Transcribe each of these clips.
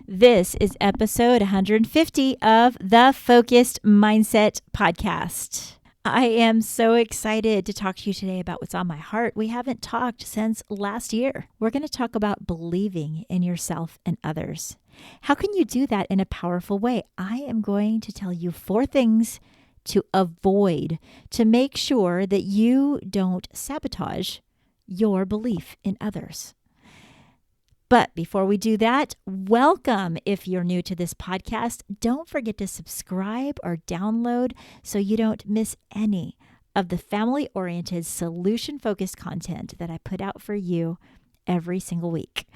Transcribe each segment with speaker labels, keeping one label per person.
Speaker 1: This is episode 150 of the Focused Mindset Podcast. I am so excited to talk to you today about what's on my heart. We haven't talked since last year. We're going to talk about believing in yourself and others. How can you do that in a powerful way? I am going to tell you 4 things to avoid to make sure that you don't sabotage your belief in others. But before we do that, welcome if you're new to this podcast. Don't forget to subscribe or download so you don't miss any of the family-oriented, solution-focused content that I put out for you every single week.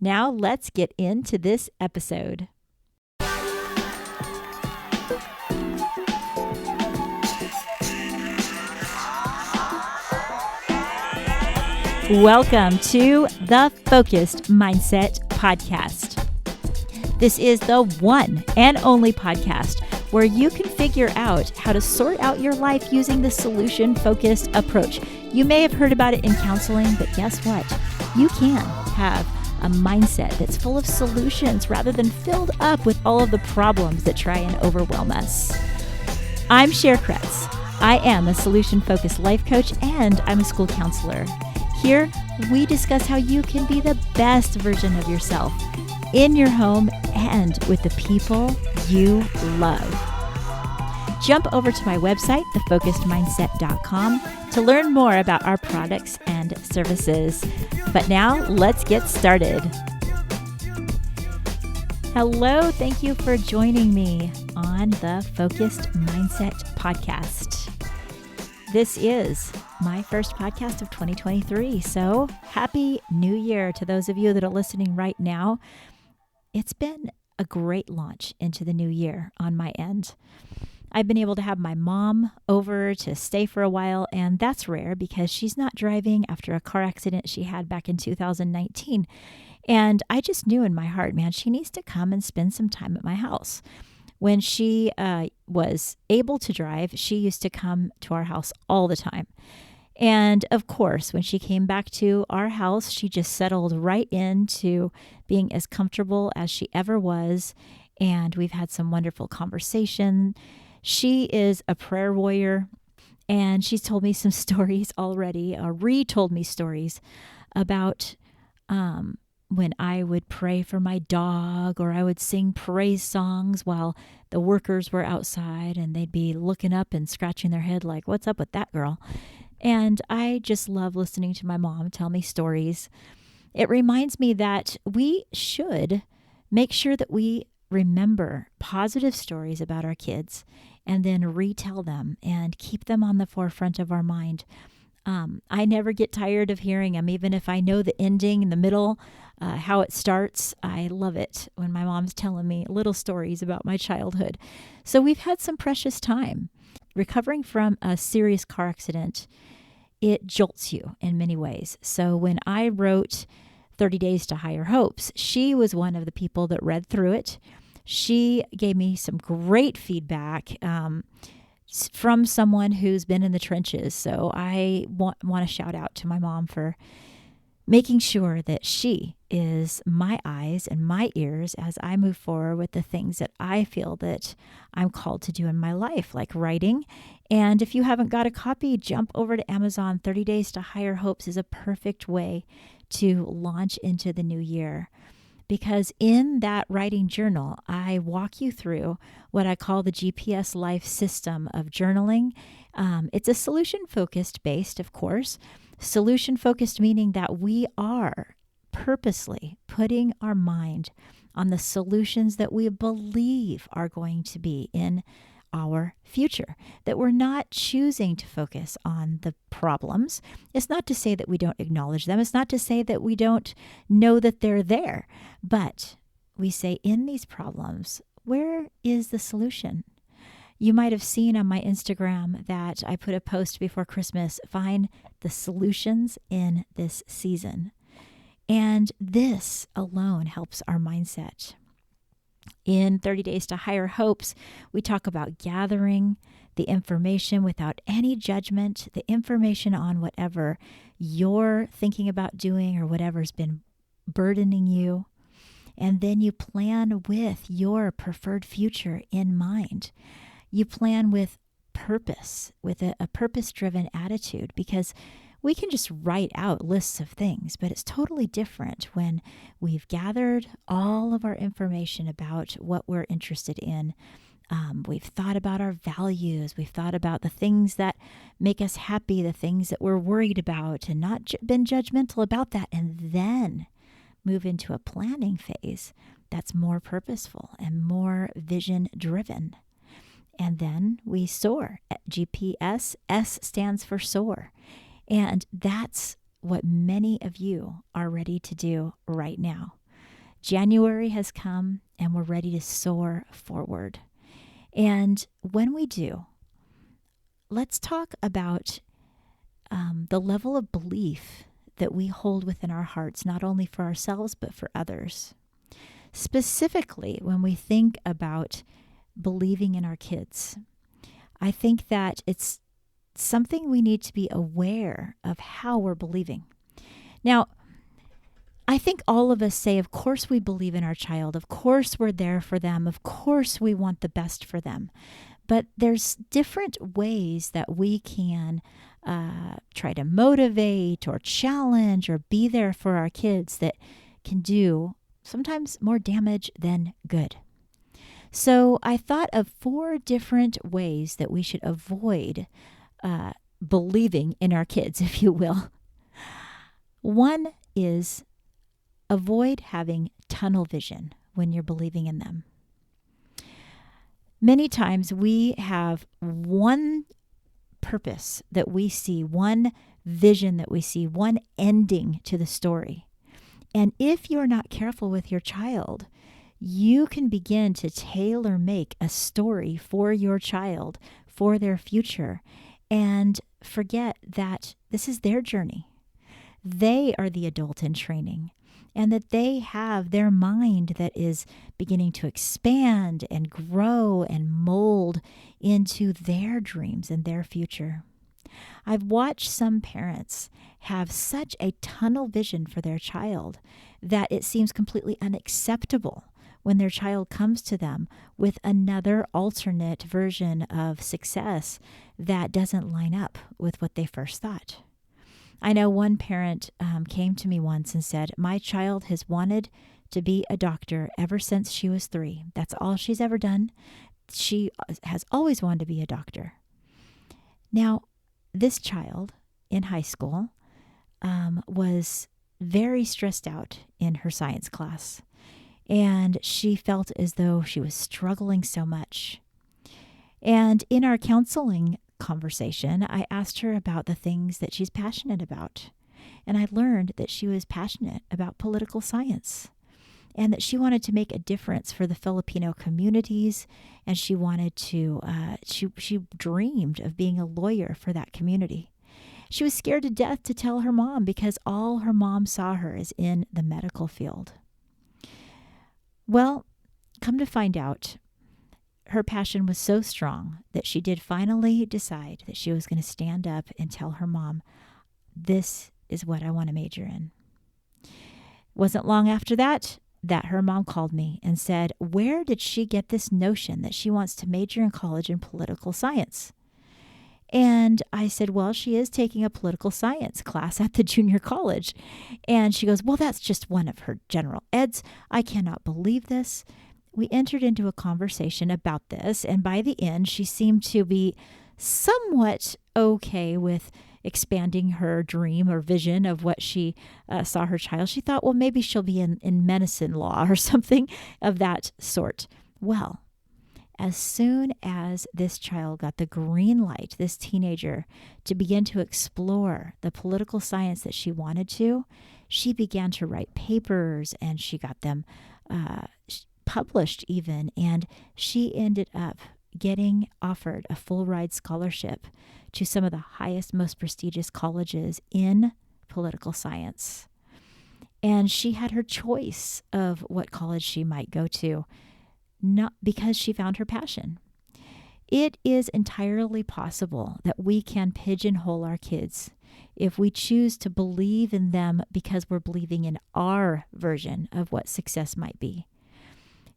Speaker 1: Now let's get into this episode. Welcome to the Focused Mindset Podcast. This is the one and only podcast where you can figure out how to sort out your life using the solution-focused approach. You may have heard about it in counseling, but guess what? You can have a mindset that's full of solutions rather than filled up with all of the problems that try and overwhelm us. I'm Cher Kretz. I am a solution-focused life coach and I'm a school counselor. Here, we discuss how you can be the best version of yourself in your home and with the people you love. Jump over to my website, thefocusedmindset.com, to learn more about our products and services. But now, let's get started. Hello, thank you for joining me on the Focused Mindset Podcast. This is my first podcast of 2023. So happy New Year to those of you that are listening right now. It's been a great launch into the new year on my end. I've been able to have my mom over to stay for a while, and that's rare because she's not driving after a car accident she had back in 2019. And I just knew in my heart, man, she needs to come and spend some time at my house. When she was able to drive, she used to come to our house all the time. And of course, when she came back to our house, she just settled right into being as comfortable as she ever was. And we've had some wonderful conversation. She is a prayer warrior, and she's told me some stories already, retold me stories about when I would pray for my dog, or I would sing praise songs while the workers were outside and they'd be looking up and scratching their head like, what's up with that girl? And I just love listening to my mom tell me stories. It reminds me that we should make sure that we remember positive stories about our kids and then retell them and keep them on the forefront of our mind. I never get tired of hearing them, even if I know the ending in the middle, how it starts. I love it when my mom's telling me little stories about my childhood. So we've had some precious time. Recovering from a serious car accident, it jolts you in many ways. So when I wrote 30 Days to Higher Hopes, she was one of the people that read through it. She gave me some great feedback from someone who's been in the trenches. So I want to shout out to my mom for making sure that she is my eyes and my ears as I move forward with the things that I feel that I'm called to do in my life, like writing. And if you haven't got a copy, jump over to Amazon. 30 Days to Higher Hopes is a perfect way to launch into the new year. Because in that writing journal, I walk you through what I call the GPS life system of journaling. It's a solution-focused based, of course. Solution-focused meaning that we are purposely putting our mind on the solutions that we believe are going to be in our future, that we're not choosing to focus on the problems. It's not to say that we don't acknowledge them. It's not to say that we don't know that they're there, but we say in these problems, where is the solution? You might have seen on my Instagram that I put a post before Christmas, find the solutions in this season. And this alone helps our mindset. In 30 Days to Higher Hopes, we talk about gathering the information without any judgment, the information on whatever you're thinking about doing or whatever's been burdening you. And then you plan with your preferred future in mind. You plan with purpose, with a purpose-driven attitude, because we can just write out lists of things, but it's totally different when we've gathered all of our information about what we're interested in. We've thought about our values. We've thought about the things that make us happy, the things that we're worried about, and not been judgmental about that. And then move into a planning phase that's more purposeful and more vision driven. And then we soar. GPS, S stands for soar. And that's what many of you are ready to do right now. January has come and we're ready to soar forward. And when we do, let's talk about the level of belief that we hold within our hearts, not only for ourselves, but for others. Specifically, when we think about believing in our kids, I think that it's something we need to be aware of how we're believing. Now, I think all of us say, of course we believe in our child. Of course we're there for them. Of course we want the best for them. But there's different ways that we can try to motivate or challenge or be there for our kids that can do sometimes more damage than good. So I thought of 4 different ways that we should avoid believing in our kids, if you will. One is avoid having tunnel vision when you're believing in them. Many times we have one purpose that we see, one vision that we see, one ending to the story. And if you're not careful with your child, you can begin to tailor make a story for your child, for their future, and forget that this is their journey. They are the adult in training, and that they have their mind that is beginning to expand and grow and mold into their dreams and their future. I've watched some parents have such a tunnel vision for their child that it seems completely unacceptable when their child comes to them with another alternate version of success that doesn't line up with what they first thought. I know one parent came to me once and said, my child has wanted to be a doctor ever since she was 3. That's all she's ever done. She has always wanted to be a doctor. Now, this child in high school was very stressed out in her science class, and she felt as though she was struggling so much. And in our counseling conversation, I asked her about the things that she's passionate about. And I learned that she was passionate about political science and that she wanted to make a difference for the Filipino communities. And she wanted to, she dreamed of being a lawyer for that community. She was scared to death to tell her mom because all her mom saw her is in the medical field. Well, come to find out, her passion was so strong that she did finally decide that she was going to stand up and tell her mom, this is what I want to major in. Wasn't long after that her mom called me and said, where did she get this notion that she wants to major in college in political science? And I said, well, she is taking a political science class at the junior college. And she goes, well, that's just one of her general eds. I cannot believe this. We entered into a conversation about this, and by the end, she seemed to be somewhat okay with expanding her dream or vision of what she saw her child. She thought, well, maybe she'll be in medicine law or something of that sort. Well, as soon as this child got the green light, this teenager, to begin to explore the political science that she wanted to, she began to write papers, and she got them published even, and she ended up getting offered a full ride scholarship to some of the highest, most prestigious colleges in political science. And she had her choice of what college she might go to, not because she found her passion. It is entirely possible that we can pigeonhole our kids if we choose to believe in them because we're believing in our version of what success might be.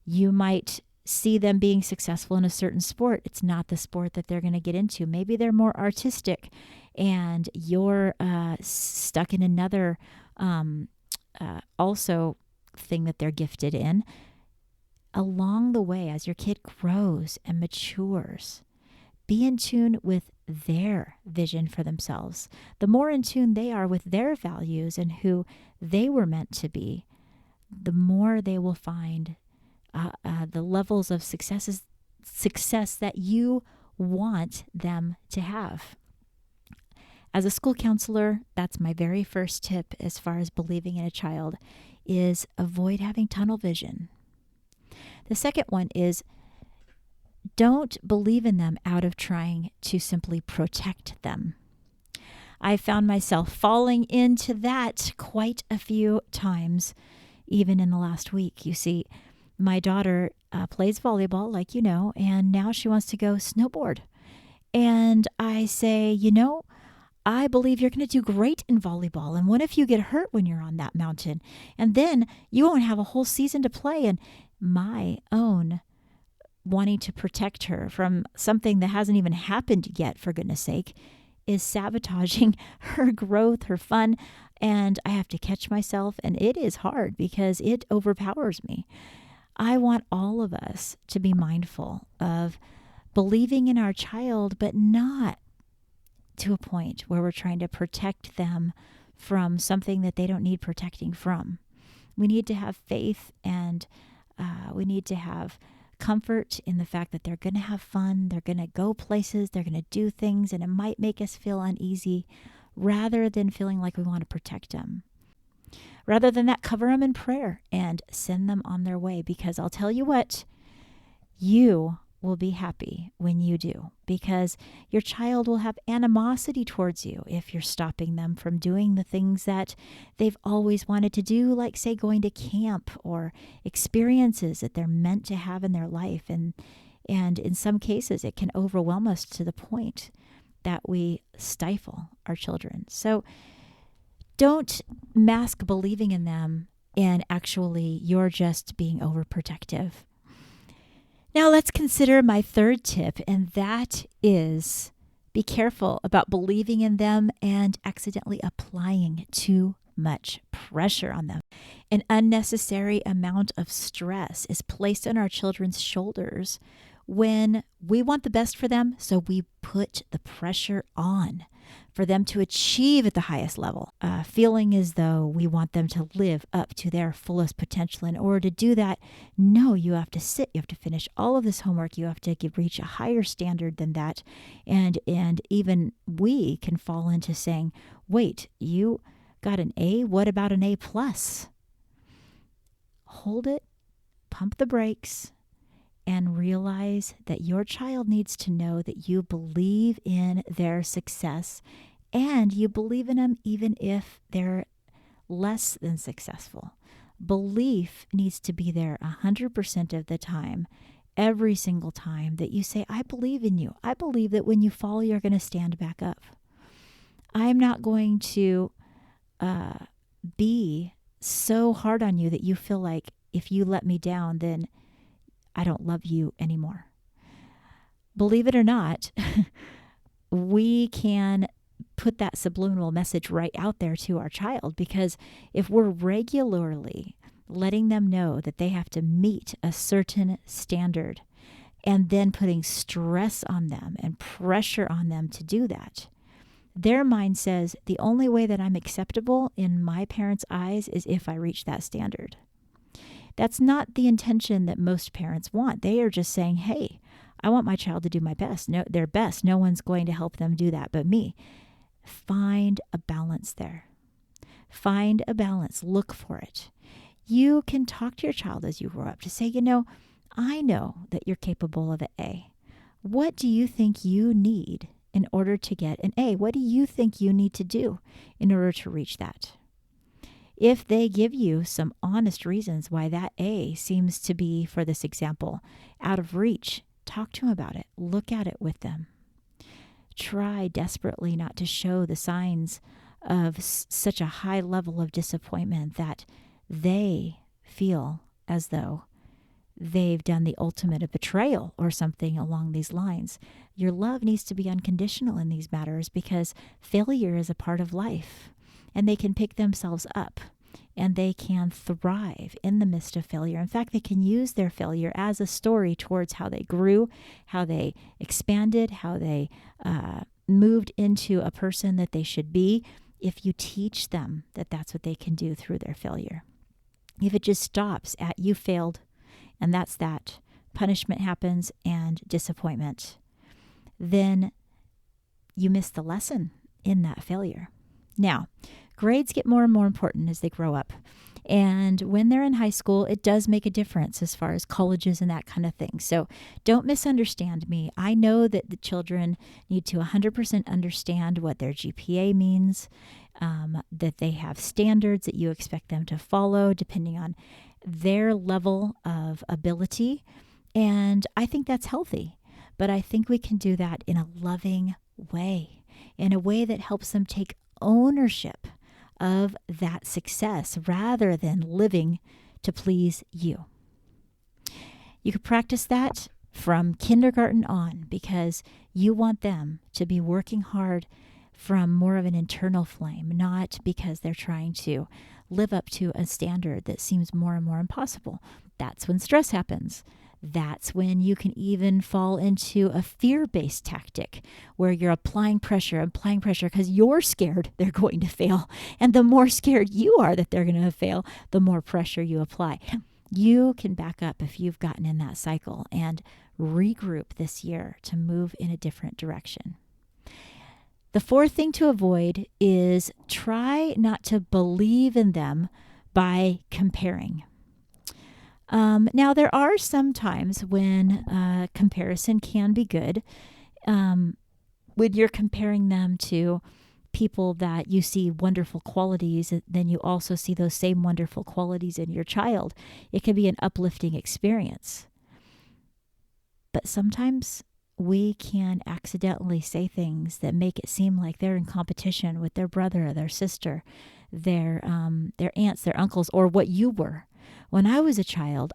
Speaker 1: You might see them being successful in a certain sport. It's not the sport that they're going to get into. Maybe they're more artistic and you're stuck in another also thing that they're gifted in. Along the way, as your kid grows and matures, be in tune with their vision for themselves. The more in tune they are with their values and who they were meant to be, the more they will find the levels of success that you want them to have. As a school counselor, that's my very first tip as far as believing in a child, is avoid having tunnel vision. The second one is don't believe in them out of trying to simply protect them. I found myself falling into that quite a few times, even in the last week. You see, my daughter plays volleyball, like you know, and now she wants to go snowboard. And I say, I believe you're going to do great in volleyball. And what if you get hurt when you're on that mountain? And then you won't have a whole season to play. And my own wanting to protect her from something that hasn't even happened yet, for goodness sake, is sabotaging her growth, her fun. And I have to catch myself. And it is hard because it overpowers me. I want all of us to be mindful of believing in our child, but not to a point where we're trying to protect them from something that they don't need protecting from. We need to have faith and we need to have comfort in the fact that they're going to have fun, they're going to go places, they're going to do things, and it might make us feel uneasy rather than feeling like we want to protect them. Rather than that, cover them in prayer and send them on their way, because I'll tell you what, you will be happy when you do, because your child will have animosity towards you if you're stopping them from doing the things that they've always wanted to do, like say going to camp or experiences that they're meant to have in their life. And in some cases, it can overwhelm us to the point that we stifle our children. So don't mask believing in them and actually you're just being overprotective. Now let's consider my third tip, and that is be careful about believing in them and accidentally applying too much pressure on them. An unnecessary amount of stress is placed on our children's shoulders when we want the best for them, so we put the pressure on for them to achieve at the highest level, feeling as though we want them to live up to their fullest potential. In order to do that, no, you have to sit, you have to finish all of this homework, you have to reach a higher standard than that. And even we can fall into saying, wait, you got an A? What about an A+? Hold it, pump the brakes, and realize that your child needs to know that you believe in their success and you believe in them even if they're less than successful. Belief needs to be there 100% of the time, every single time that you say, I believe in you. I believe that when you fall, you're going to stand back up. I'm not going to be so hard on you that you feel like if you let me down, then I don't love you anymore. Believe it or not, we can put that subliminal message right out there to our child, because if we're regularly letting them know that they have to meet a certain standard and then putting stress on them and pressure on them to do that, their mind says the only way that I'm acceptable in my parents' eyes is if I reach that standard. That's not the intention that most parents want. They are just saying, hey, I want my child to do their best. No one's going to help them do that but me. Find a balance there. Find a balance. Look for it. You can talk to your child as you grow up to say, I know that you're capable of an A. What do you think you need in order to get an A? What do you think you need to do in order to reach that? If they give you some honest reasons why that A seems to be, for this example, out of reach, talk to them about it. Look at it with them. try desperately not to show the signs of such a high level of disappointment that they feel as though they've done the ultimate of betrayal or something along these lines. Your love needs to be unconditional in these matters because failure is a part of life, and they can pick themselves up and they can thrive in the midst of failure. In fact, they can use their failure as a story towards how they grew, how they expanded, how they moved into a person that they should be, if you teach them that that's what they can do through their failure. If it just stops at you failed, and that's that, punishment happens and disappointment, then you miss the lesson in that failure. Now, grades get more and more important as they grow up. And when they're in high school, it does make a difference as far as colleges and that kind of thing. So don't misunderstand me. I know that the children need to 100% understand what their GPA means, that they have standards that you expect them to follow depending on their level of ability. And I think that's healthy. But I think we can do that in a loving way, in a way that helps them take ownership of that success rather than living to please you. You could practice that from kindergarten on because you want them to be working hard from more of an internal flame, not because they're trying to live up to a standard that seems more and more impossible. That's when stress happens. That's when you can even fall into a fear-based tactic where you're applying pressure because you're scared they're going to fail. And the more scared you are that they're going to fail, the more pressure you apply. You can back up if you've gotten in that cycle and regroup this year to move in a different direction. The fourth thing to avoid is try not to believe in them by comparing. Now, there are some times when comparison can be good. When you're comparing them to people that you see wonderful qualities, then you also see those same wonderful qualities in your child. It can be an uplifting experience. But sometimes we can accidentally say things that make it seem like they're in competition with their brother or their sister, their aunts, their uncles, or what you were. When I was a child,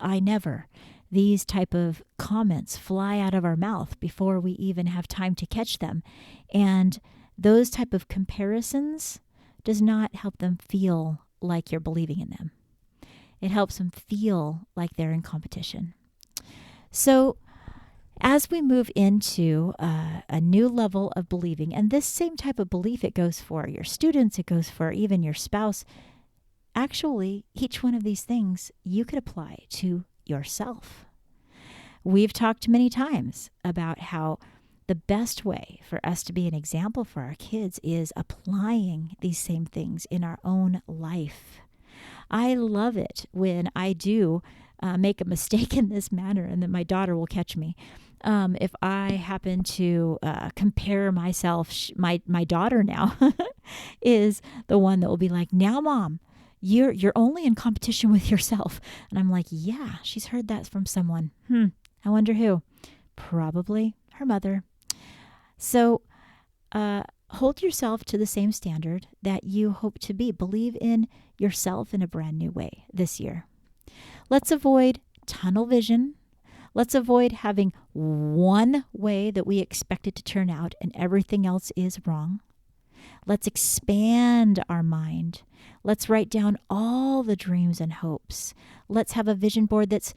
Speaker 1: these type of comments fly out of our mouth before we even have time to catch them. And those type of comparisons does not help them feel like you're believing in them. It helps them feel like they're in competition. So as we move into a new level of believing, and this same type of belief, it goes for your students, it goes for even your spouse. Actually, each one of these things you could apply to yourself. We've talked many times about how the best way for us to be an example for our kids is applying these same things in our own life. I love it when I do make a mistake in this manner, and then my daughter will catch me. If I happen to compare myself, my daughter now is the one that will be like, "Now, Mom, you're only in competition with yourself." And I'm like, yeah, she's heard that from someone. I wonder who. Probably her mother. So hold yourself to the same standard that you hope to be. Believe in yourself in a brand new way this year. Let's avoid tunnel vision. Let's avoid having one way that we expect it to turn out and everything else is wrong. Let's expand our mind. Let's write down all the dreams and hopes. Let's have a vision board that's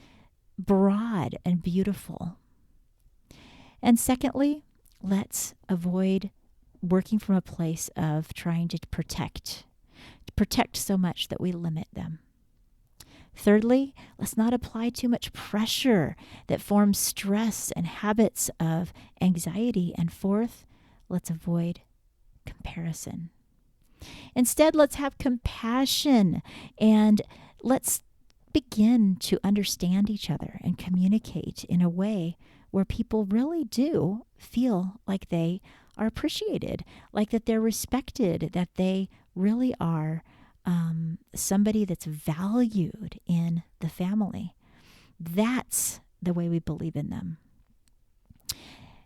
Speaker 1: broad and beautiful. And secondly, let's avoid working from a place of trying to protect so much that we limit them. Thirdly, let's not apply too much pressure that forms stress and habits of anxiety. And fourth, let's avoid comparison. Instead, let's have compassion and let's begin to understand each other and communicate in a way where people really do feel like they are appreciated, like that they're respected, that they really are somebody that's valued in the family. That's the way we believe in them.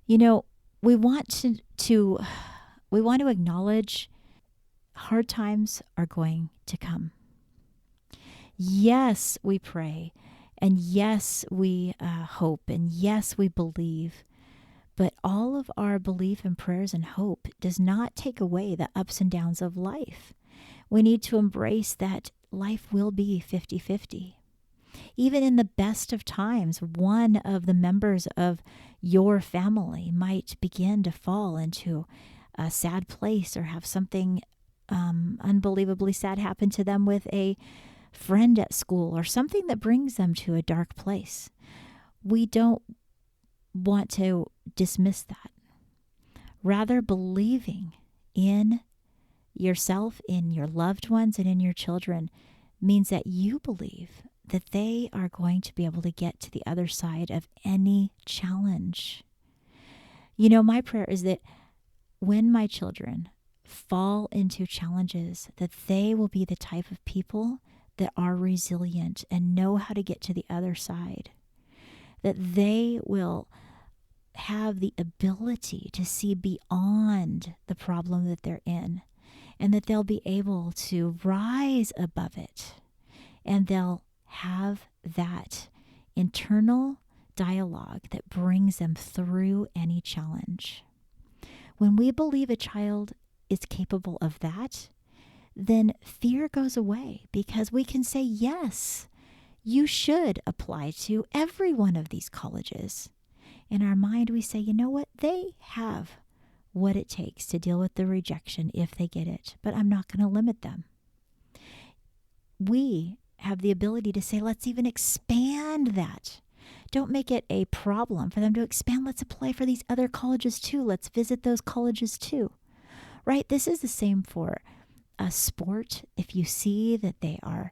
Speaker 1: You know, we want to we want to acknowledge hard times are going to come. Yes, we pray, and yes, we hope, and yes, we believe. But all of our belief and prayers and hope does not take away the ups and downs of life. We need to embrace that life will be 50-50. Even in the best of times, one of the members of your family might begin to fall into a sad place or have something unbelievably sad happen to them with a friend at school or something that brings them to a dark place. We don't want to dismiss that. Rather, believing in yourself, in your loved ones, and in your children means that you believe that they are going to be able to get to the other side of any challenge. You know, my prayer is that when my children fall into challenges, that they will be the type of people that are resilient and know how to get to the other side. That they will have the ability to see beyond the problem that they're in, and that they'll be able to rise above it, and they'll have that internal dialogue that brings them through any challenge. When we believe a child is capable of that, then fear goes away, because we can say, yes, you should apply to every one of these colleges. In our mind, we say, you know what? They have what it takes to deal with the rejection if they get it, but I'm not going to limit them. We have the ability to say, let's even expand that. Don't make it a problem for them to expand. Let's apply for these other colleges too. Let's visit those colleges too. Right? This is the same for a sport. If you see that they are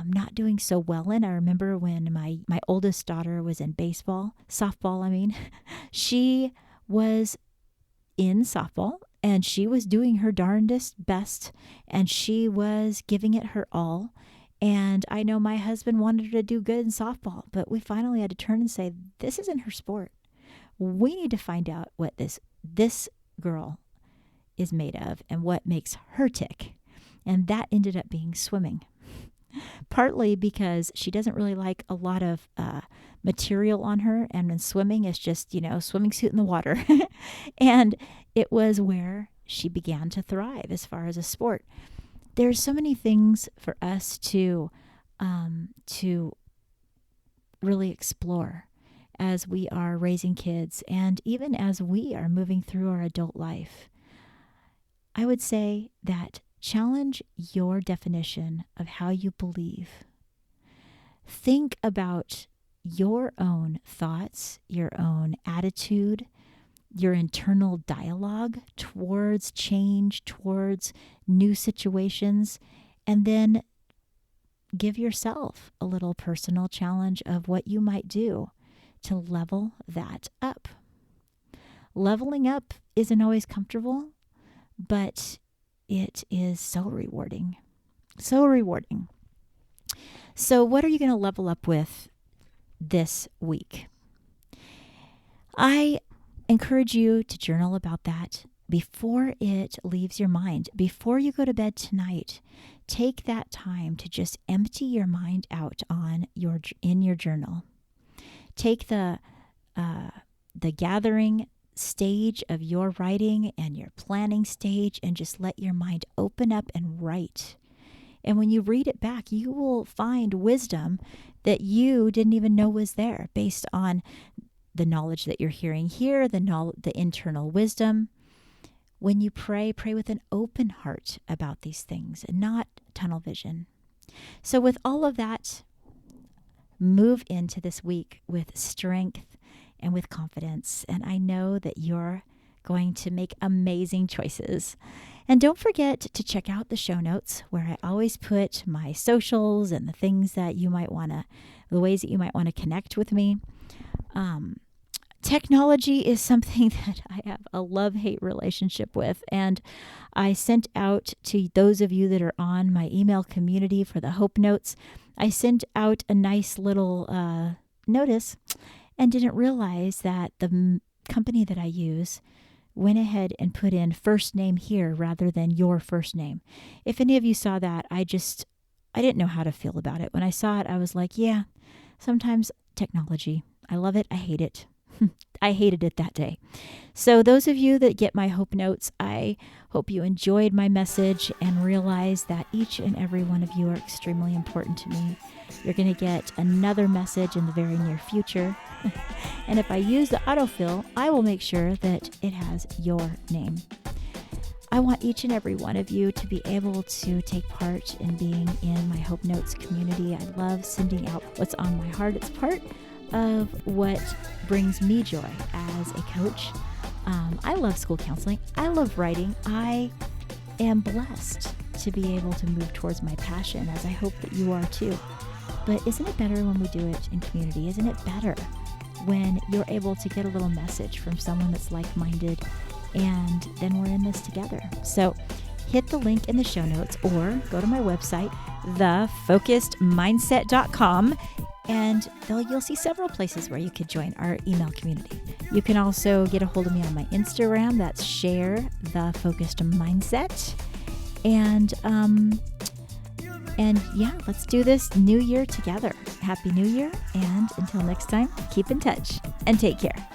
Speaker 1: not doing so well in. I remember when my oldest daughter was in softball, she was in softball and she was doing her darndest best and she was giving it her all. And I know my husband wanted her to do good in softball, but we finally had to turn and say, this isn't her sport. We need to find out what this girl is made of and what makes her tick. And that ended up being swimming. Partly because she doesn't really like a lot of material on her, and in swimming it's just, swimming suit in the water. And it was where she began to thrive as far as a sport. There's so many things for us to really explore as we are raising kids, and even as we are moving through our adult life. I would say that challenge your definition of how you believe. Think about your own thoughts, your own attitude, your internal dialogue towards change, towards new situations, and then give yourself a little personal challenge of what you might do to level that up. Leveling up isn't always comfortable, but it is so rewarding. So rewarding. So what are you going to level up with this week? I encourage you to journal about that before it leaves your mind. Before you go to bed tonight, take that time to just empty your mind out in your journal. Take the gathering stage of your writing and your planning stage and just let your mind open up and write. And when you read it back, you will find wisdom that you didn't even know was there based on the knowledge that you're hearing here, the internal wisdom. When you pray with an open heart about these things and not tunnel vision. So with all of that, move into this week with strength and with confidence. And I know that you're going to make amazing choices. And don't forget to check out the show notes where I always put my socials and the things that the ways that you might want to connect with me. Technology is something that I have a love-hate relationship with. And I sent out to those of you that are on my email community for the Hope Notes, I sent out a nice little notice and didn't realize that the company that I use went ahead and put in first name here rather than your first name. If any of you saw that, I didn't know how to feel about it. When I saw it, I was like, yeah, sometimes technology. I love it. I hate it. I hated it that day. So those of you that get my Hope Notes, I hope you enjoyed my message and realize that each and every one of you are extremely important to me. You're going to get another message in the very near future. And if I use the autofill, I will make sure that it has your name. I want each and every one of you to be able to take part in being in my Hope Notes community. I love sending out what's on my heart. It's part of what brings me joy as a coach. I love school counseling. I love writing. I am blessed to be able to move towards my passion, as I hope that you are too. But isn't it better when we do it in community? Isn't it better when you're able to get a little message from someone that's like-minded, and then we're in this together? So hit the link in the show notes or go to my website, thefocusedmindset.com, and you'll see several places where you could join our email community. You can also get a hold of me on my Instagram. That's Cher the Focused Mindset. And yeah, let's do this new year together. Happy New Year. And until next time, keep in touch and take care.